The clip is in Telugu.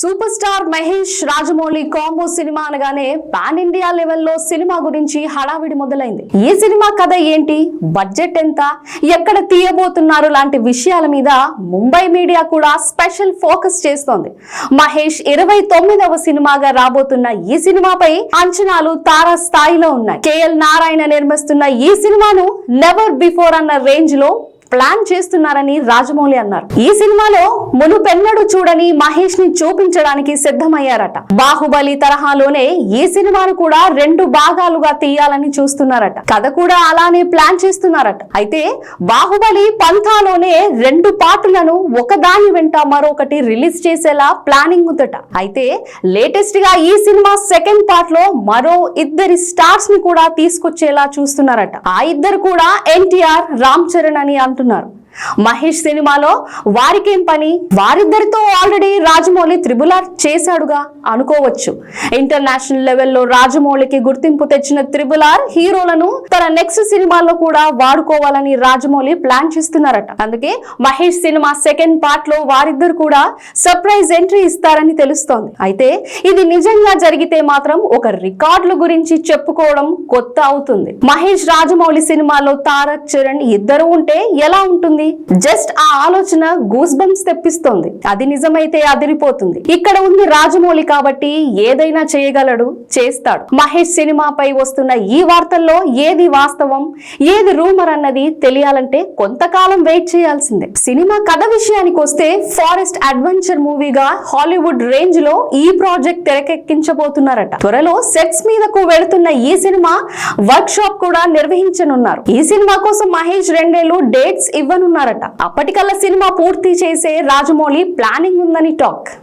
Super star Mahesh Rajamouli combo cinema అనగానే పాన్ ఇండియా లెవెల్లో సినిమా గురించి హడావిడి మొదలైంది. ఈ సినిమా కథ ఏంటి, బడ్జెట్ ఎంత, ఎక్కడ తీయబోతున్నారు లాంటి విషయాల మీద ముంబై మీడియా కూడా స్పెషల్ ఫోకస్ చేస్తోంది. మహేష్ 29వ సినిమాగా రాబోతున్న ఈ సినిమాపై అంచనాలు తారా స్థాయిలో ఉన్నాయి. కేఎల్ నారాయణ నిర్మిస్తున్న ఈ సినిమాను నెవర్ బిఫోర్ అన్న రేంజ్ లో ప్లాన్ చేస్తున్నారని రాజమౌళి అన్నారు. ఈ సినిమాలో మునుపెన్నడు చూడని మహేష్ ని చూపించడానికి సిద్ధమయ్యారట. బాహుబలి తరహాలోనే ఈ సినిమాను కూడా 2 భాగాలుగా తీయాలని చూస్తున్నారట. కథ కూడా అలానే ప్లాన్ చేస్తున్నారట. అయితే బాహుబలి పంథాలోనే 2 పార్టులను ఒకదాని వెంట మరొకటి రిలీజ్ చేసేలా ప్లానింగ్ ఉందట. అయితే లేటెస్ట్ గా ఈ సినిమా సెకండ్ పార్ట్ లో మరో 2 స్టార్స్ ని కూడా తీసుకొచ్చేలా చూస్తున్నారట. ఆ ఇద్దరు కూడా ఎన్టీఆర్, రామ్ చరణ్ అని అంటున్నారు. మహేష్ సినిమాలో వారికేం పని, వారిద్దరితో ఆల్రెడీ రాజమౌళి త్రిబుల్-ఆర్ చేశాడుగా అనుకోవచ్చు. ఇంటర్నేషనల్ లెవెల్లో రాజమౌళికి గుర్తింపు తెచ్చిన త్రిబుల్-ఆర్ హీరోలను తన నెక్స్ట్ సినిమాల్లో కూడా వాడుకోవాలని రాజమౌళి ప్లాన్ చేస్తున్నారట. అందుకే మహేష్ సినిమా సెకండ్ పార్ట్ లో వారిద్దరు కూడా సర్ప్రైజ్ ఎంట్రీ ఇస్తారని తెలుస్తోంది. అయితే ఇది నిజంగా జరిగితే మాత్రం ఒక రికార్డుల గురించి చెప్పుకోవడం కొత్త అవుతుంది. మహేష్ రాజమౌళి సినిమాలో తారక్, చరణ్ ఇద్దరు ఉంటే ఎలా ఉంటుంది? జస్ట్ ఆ ఆలోచన గూస్ బంప్స్ తెప్పిస్తోంది. అది నిజమైతే అదిరిపోతుంది. ఇక్కడ ఉంది రాజమౌళి కాబట్టి ఏదైనా చేయగలడు, చేస్తాడు. మహేష్ సినిమాపై వస్తున్న ఈ వార్తల్లో ఏది వాస్తవం, ఏది రూమర్ అన్నది తెలియాలంటే కొంతకాలం వెయిట్ చేయాల్సిందే. సినిమా కథ విషయానికి వస్తే ఫారెస్ట్ అడ్వెంచర్ మూవీగా హాలీవుడ్ రేంజ్ లో ఈ ప్రాజెక్ట్ తెరకెక్కించబోతున్నారట. త్వరలో సెట్స్ మీదకు వెళుతున్న ఈ సినిమా వర్క్ షాప్ కూడా నిర్వహించనున్నారు. ఈ సినిమా కోసం మహేష్ 2 ఏళ్లు డేట్స్ ఇవ్వనున్నారట. అప్పటికల్లా సినిమా పూర్తి చేసే రాజమౌళి ప్లానింగ్ ఉందని టాక్.